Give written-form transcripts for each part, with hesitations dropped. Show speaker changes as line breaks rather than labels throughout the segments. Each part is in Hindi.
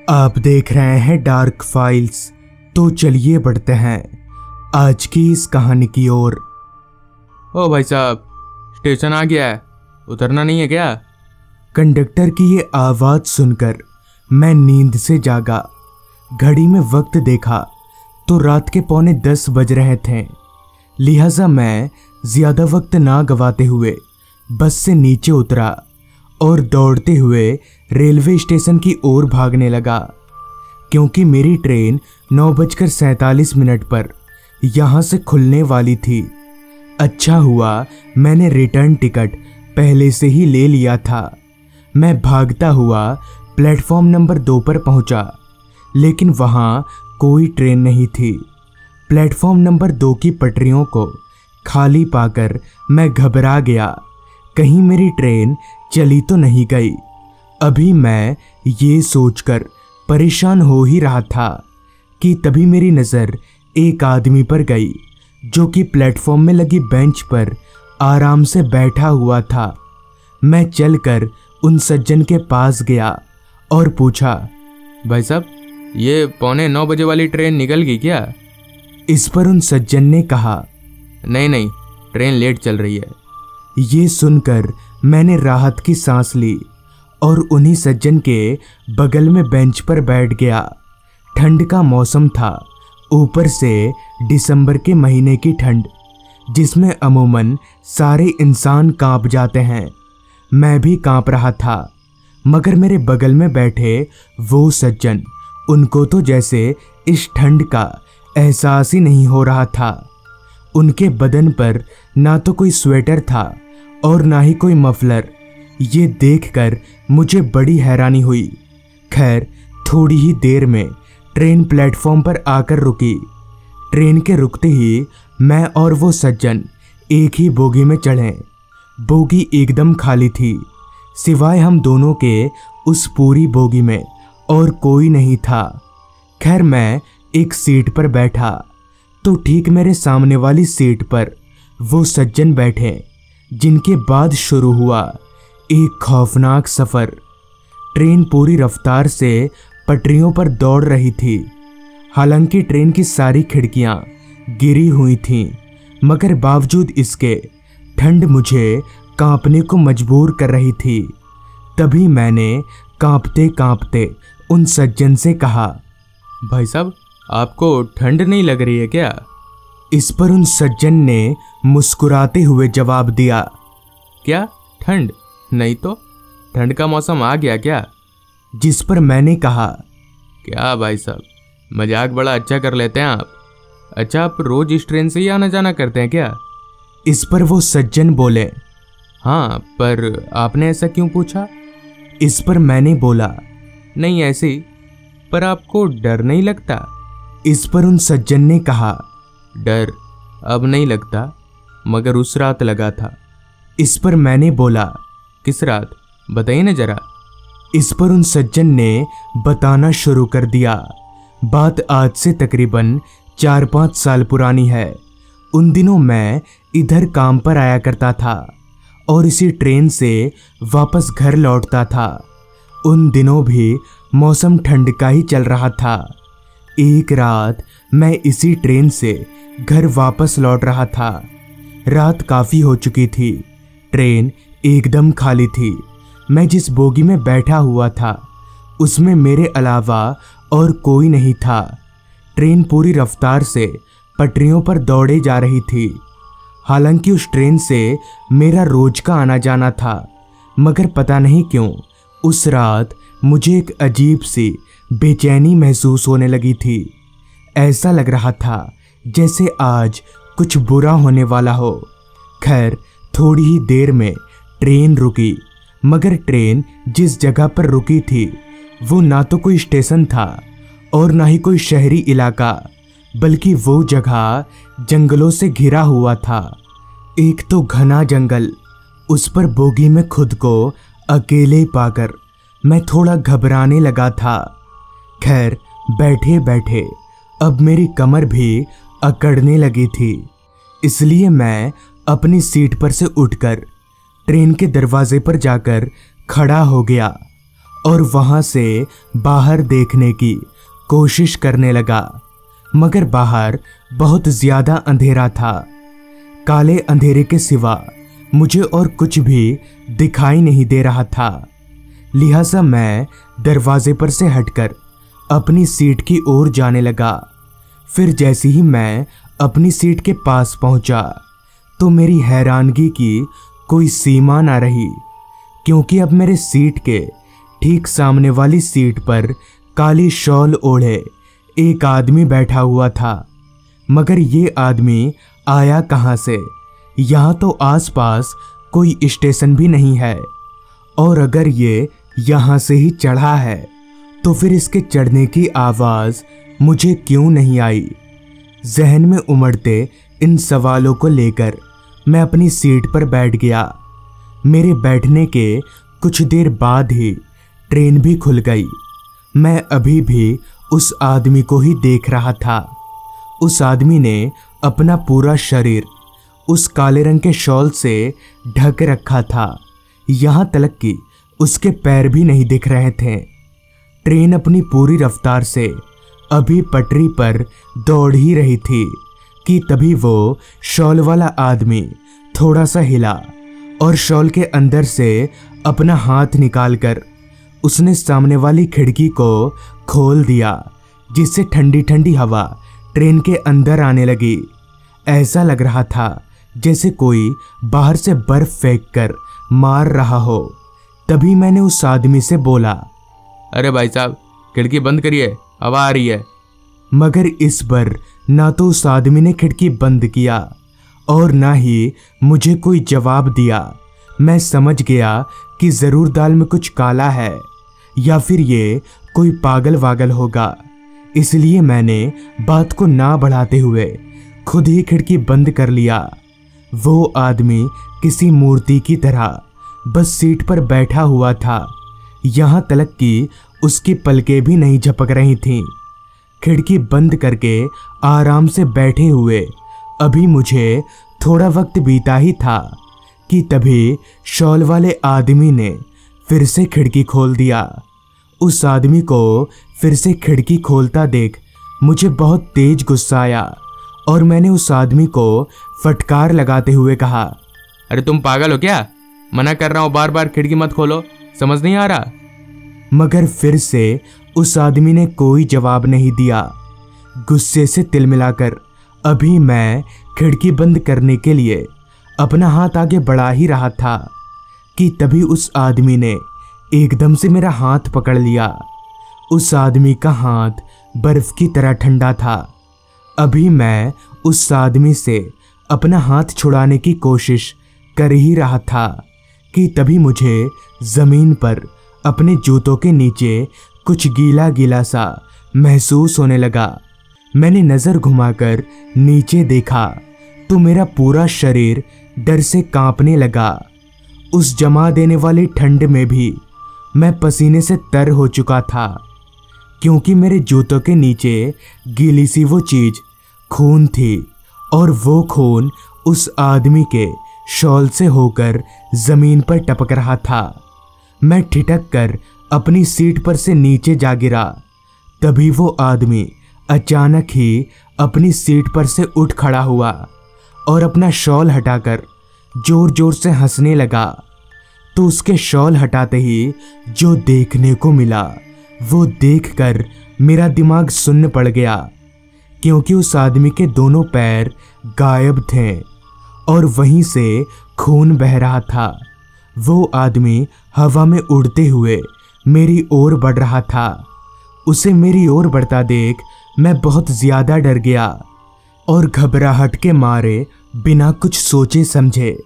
आप देख रहे हैं डार्क फाइल्स। तो चलिए बढ़ते हैं आज की इस कहानी की ओर।
ओ भाई साहब, स्टेशन आ गया है, उतरना नहीं है क्या?
कंडक्टर की ये आवाज़ सुनकर मैं नींद से जागा। घड़ी में वक्त देखा तो रात के 9:45 बज रहे थे। लिहाजा मैं ज़्यादा वक्त ना गवाते हुए बस से नीचे उतरा और दौड़ते हुए रेलवे स्टेशन की ओर भागने लगा, क्योंकि मेरी ट्रेन 9:47 पर यहाँ से खुलने वाली थी। अच्छा हुआ मैंने रिटर्न टिकट पहले से ही ले लिया था। मैं भागता हुआ प्लेटफॉर्म नंबर 2 पर पहुँचा, लेकिन वहाँ कोई ट्रेन नहीं थी। प्लेटफॉर्म नंबर 2 की पटरियों को खाली पाकर मैं घबरा गया, कहीं मेरी ट्रेन चली तो नहीं गई। अभी मैं ये सोचकर परेशान हो ही रहा था कि तभी मेरी नज़र एक आदमी पर गई, जो कि प्लेटफॉर्म में लगी बेंच पर आराम से बैठा हुआ था। मैं चलकर उन सज्जन के पास गया और पूछा,
भाई साहब, ये 9:15 बजे वाली ट्रेन निकल गई क्या?
इस पर उन सज्जन ने कहा,
नहीं, ट्रेन लेट चल रही है।
ये सुनकर मैंने राहत की सांस ली और उन्हीं सज्जन के बगल में बेंच पर बैठ गया। ठंड का मौसम था, ऊपर से दिसंबर के महीने की ठंड, जिसमें अमूमन सारे इंसान कांप जाते हैं। मैं भी कांप रहा था, मगर मेरे बगल में बैठे वो सज्जन, उनको तो जैसे इस ठंड का एहसास ही नहीं हो रहा था। उनके बदन पर ना तो कोई स्वेटर था और ना ही कोई मफलर। ये देखकर मुझे बड़ी हैरानी हुई। खैर, थोड़ी ही देर में ट्रेन प्लेटफॉर्म पर आकर रुकी। ट्रेन के रुकते ही मैं और वो सज्जन एक ही बोगी में चढ़े। बोगी एकदम खाली थी, सिवाय हम दोनों के उस पूरी बोगी में और कोई नहीं था। खैर, मैं एक सीट पर बैठा तो ठीक मेरे सामने वाली सीट पर वो सज्जन बैठे, जिनके बाद शुरू हुआ एक खौफनाक सफ़र। ट्रेन पूरी रफ्तार से पटरियों पर दौड़ रही थी। हालांकि ट्रेन की सारी खिड़कियां गिरी हुई थीं, मगर बावजूद इसके ठंड मुझे कांपने को मजबूर कर रही थी। तभी मैंने कांपते कांपते उन सज्जन से कहा,
भाई साहब, आपको ठंड नहीं लग रही है क्या?
इस पर उन सज्जन ने मुस्कुराते हुए जवाब दिया,
क्या ठंड नहीं तो? ठंड का मौसम आ गया क्या?
जिस पर मैंने कहा,
क्या भाई साहब, मजाक बड़ा अच्छा कर लेते हैं आप। अच्छा, आप रोज इस ट्रेन से ही आना जाना करते हैं क्या?
इस पर वो सज्जन बोले,
हाँ, पर आपने ऐसा क्यों पूछा?
इस पर मैंने बोला,
नहीं ऐसे ही। पर आपको डर नहीं लगता?
इस पर उन सज्जन ने कहा,
डर अब नहीं लगता, मगर उस रात लगा था।
इस पर मैंने बोला,
किस रात, बताइए ना जरा।
इस पर उन सज्जन ने बताना शुरू कर दिया। बात आज से तकरीबन 4-5 साल पुरानी है। उन दिनों मैं इधर काम पर आया करता था और इसी ट्रेन से वापस घर लौटता था। उन दिनों भी मौसम ठंड का ही चल रहा था। एक रात मैं इसी ट्रेन से घर वापस लौट रहा था। रात काफ़ी हो चुकी थी, ट्रेन एकदम खाली थी। मैं जिस बोगी में बैठा हुआ था उसमें मेरे अलावा और कोई नहीं था। ट्रेन पूरी रफ्तार से पटरियों पर दौड़े जा रही थी। हालांकि उस ट्रेन से मेरा रोज का आना जाना था, मगर पता नहीं क्यों उस रात मुझे एक अजीब सी बेचैनी महसूस होने लगी थी। ऐसा लग रहा था जैसे आज कुछ बुरा होने वाला हो। खैर, थोड़ी ही देर में ट्रेन रुकी, मगर ट्रेन जिस जगह पर रुकी थी वो ना तो कोई स्टेशन था और ना ही कोई शहरी इलाका, बल्कि वो जगह जंगलों से घिरा हुआ था। एक तो घना जंगल, उस पर बोगी में खुद को अकेले पाकर मैं थोड़ा घबराने लगा था। खैर, बैठे बैठे अब मेरी कमर भी अकड़ने लगी थी, इसलिए मैं अपनी सीट पर से उठकर ट्रेन के दरवाजे पर जाकर खड़ा हो गया और वहां से बाहर देखने की कोशिश करने लगा, मगर बाहर बहुत ज्यादा अंधेरा था। काले अंधेरे के सिवा मुझे और कुछ भी दिखाई नहीं दे रहा था। लिहाजा मैं दरवाजे पर से हटकर अपनी सीट की ओर जाने लगा। फिर जैसे ही मैं अपनी सीट के पास पहुंचा तो मेरी हैरानगी की कोई सीमा ना रही, क्योंकि अब मेरे सीट के ठीक सामने वाली सीट पर काली शॉल ओढ़े एक आदमी बैठा हुआ था। मगर ये आदमी आया कहाँ से? यहाँ तो आसपास कोई स्टेशन भी नहीं है, और अगर ये यहाँ से ही चढ़ा है तो फिर इसके चढ़ने की आवाज़ मुझे क्यों नहीं आई? जहन में उमड़ते इन सवालों को लेकर मैं अपनी सीट पर बैठ गया। मेरे बैठने के कुछ देर बाद ही ट्रेन भी खुल गई। मैं अभी भी उस आदमी को ही देख रहा था। उस आदमी ने अपना पूरा शरीर उस काले रंग के शॉल से ढक रखा था, यहाँ तक कि उसके पैर भी नहीं दिख रहे थे। ट्रेन अपनी पूरी रफ्तार से अभी पटरी पर दौड़ ही रही थी कि तभी वो शॉल वाला आदमी थोड़ा सा हिला और शॉल के अंदर से अपना हाथ निकालकर उसने सामने वाली खिड़की को खोल दिया, जिससे ठंडी ठंडी हवा ट्रेन के अंदर आने लगी। ऐसा लग रहा था जैसे कोई बाहर से बर्फ फेंक कर मार रहा हो। तभी मैंने उस आदमी से बोला,
अरे भाई साहब, खिड़की बंद करिए, हवा आ रही है।
मगर इस बार ना तो उस आदमी ने खिड़की बंद किया और ना ही मुझे कोई जवाब दिया। मैं समझ गया कि ज़रूर दाल में कुछ काला है या फिर ये कोई पागल वागल होगा, इसलिए मैंने बात को ना बढ़ाते हुए खुद ही खिड़की बंद कर लिया। वो आदमी किसी मूर्ति की तरह बस सीट पर बैठा हुआ था, यहाँ तक कि उसकी पलकें भी नहीं झपक रही थीं। खिड़की बंद करके आराम से बैठे हुए अभी मुझे थोड़ा वक्त बीता ही था कि तभी शॉल वाले आदमी ने फिर से खिड़की खोल दिया। उस आदमी को फिर से खिड़की खोलता देख मुझे बहुत तेज गुस्सा आया और मैंने उस आदमी को फटकार लगाते हुए कहा,
अरे तुम पागल हो क्या? मना कर रहा हूँ, बार बार खिड़की मत खोलो, समझ नहीं आ रहा?
मगर फिर से उस आदमी ने कोई जवाब नहीं दिया। गुस्से से तिलमिलाकर अभी मैं खिड़की बंद करने के लिए अपना हाथ आगे बढ़ा ही रहा था कि तभी उस आदमी ने एकदम से मेरा हाथ पकड़ लिया। उस आदमी का हाथ बर्फ की तरह ठंडा था। अभी मैं उस आदमी से अपना हाथ छुड़ाने की कोशिश कर ही रहा था कि तभी मुझे ज़मीन पर अपने जूतों के नीचे कुछ गीला गीला सा महसूस होने लगा। मैंने नज़र घुमाकर नीचे देखा तो मेरा पूरा शरीर डर से कांपने लगा। उस जमा देने वाली ठंड में भी मैं पसीने से तर हो चुका था, क्योंकि मेरे जूतों के नीचे गीली सी वो चीज़ खून थी और वो खून उस आदमी के शॉल से होकर ज़मीन पर टपक रहा था। मैं ठिठक कर अपनी सीट पर से नीचे जा गिरा। तभी वो आदमी अचानक ही अपनी सीट पर से उठ खड़ा हुआ और अपना शॉल हटाकर जोर जोर से हंसने लगा। तो उसके शॉल हटाते ही जो देखने को मिला वो देखकर मेरा दिमाग सुन्न पड़ गया, क्योंकि उस आदमी के दोनों पैर गायब थे और वहीं से खून बह रहा था। वो आदमी हवा में उड़ते हुए मेरी ओर बढ़ रहा था। उसे मेरी ओर बढ़ता देख मैं बहुत ज़्यादा डर गया और घबराहट के मारे बिना कुछ सोचे समझे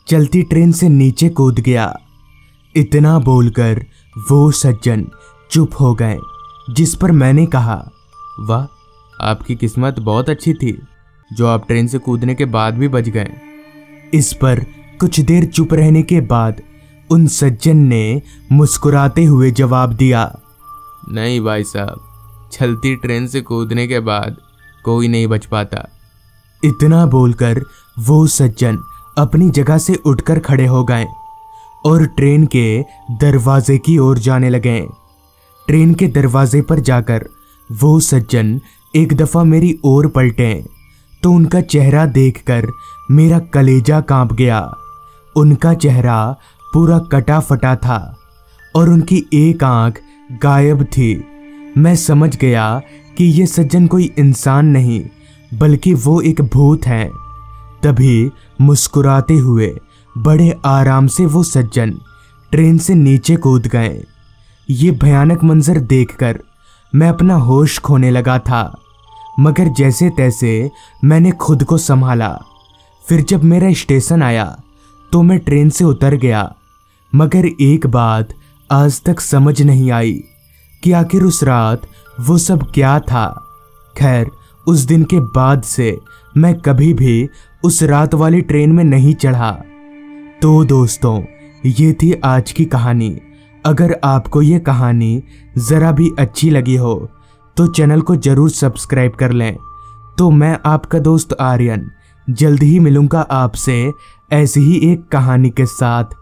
चलती ट्रेन से नीचे कूद गया। इतना बोलकर वो सज्जन चुप हो गए, जिस पर मैंने कहा,
वाह, आपकी किस्मत बहुत अच्छी थी जो आप ट्रेन से कूदने के बाद भी बच गए।
इस पर कुछ देर चुप रहने के बाद उन सज्जन ने मुस्कुराते हुए जवाब दिया,
नहीं भाई साहब, चलती ट्रेन से कूदने के बाद कोई नहीं बच पाता।
इतना बोलकर वो सज्जन अपनी जगह से उठकर खड़े हो गए और ट्रेन के दरवाजे की ओर जाने लगे। ट्रेन के दरवाजे पर जाकर वो सज्जन एक दफा मेरी ओर पलटे तो उनका चेहरा देखकर मेरा कलेजा कांप गया। उनका चेहरा पूरा कटा फटा था और उनकी एक आंख गायब थी। मैं समझ गया कि ये सज्जन कोई इंसान नहीं बल्कि वो एक भूत हैं। तभी मुस्कुराते हुए बड़े आराम से वो सज्जन ट्रेन से नीचे कूद गए। ये भयानक मंजर देखकर मैं अपना होश खोने लगा था, मगर जैसे तैसे मैंने खुद को संभाला। फिर जब मेरा स्टेशन आया तो मैं ट्रेन से उतर गया, मगर एक बात आज तक समझ नहीं आई कि आखिर उस रात वो सब क्या था। खैर, उस दिन के बाद से मैं कभी भी उस रात वाली ट्रेन में नहीं चढ़ा। तो दोस्तों, ये थी आज की कहानी। अगर आपको ये कहानी ज़रा भी अच्छी लगी हो तो चैनल को ज़रूर सब्सक्राइब कर लें। तो मैं आपका दोस्त आर्यन जल्द ही मिलूँगा आपसे ऐसी ही एक कहानी के साथ।